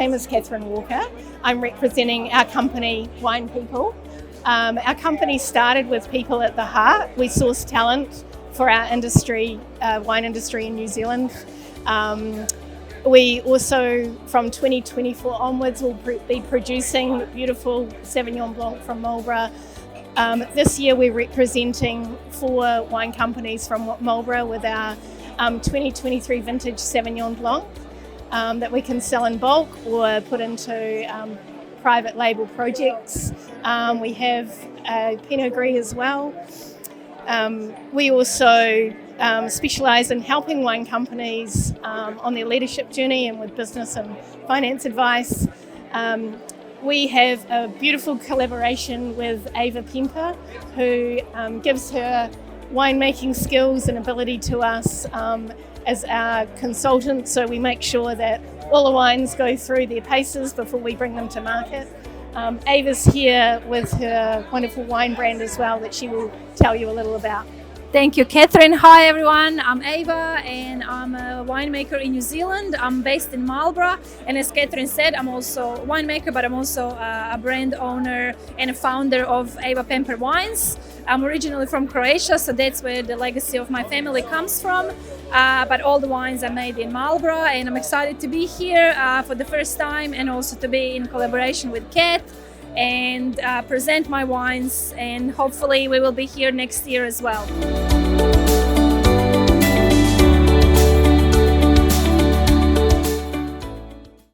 name is Catherine Walker. I'm representing our company, Wine People. Our company started with people at the heart. We source talent for our industry, wine industry in New Zealand. We also, from 2024 onwards, will be producing beautiful Sauvignon Blanc from Marlborough. This year we're representing 4 wine companies from Marlborough with our 2023 vintage Sauvignon Blanc that we can sell in bulk or put into private label projects. We have Pinot Gris as well. We also specialise in helping wine companies on their leadership journey and with business and finance advice. We have a beautiful collaboration with Ava Pemper, who gives her winemaking skills and ability to us as our consultant, so we make sure that all the wines go through their paces before we bring them to market. Ava's here with her wonderful wine brand as well that she will tell you a little about. Thank you, Catherine. Hi everyone, I'm Ava and I'm a winemaker in New Zealand. I'm based in Marlborough, and as Catherine said, I'm also a winemaker, but I'm also a brand owner and a founder of Ava Pemper Wines. I'm originally from Croatia, so that's where the legacy of my family comes from. But all the wines are made in Marlborough, and I'm excited to be here for the first time and also to be in collaboration with Kat and present my wines, and hopefully we will be here next year as well.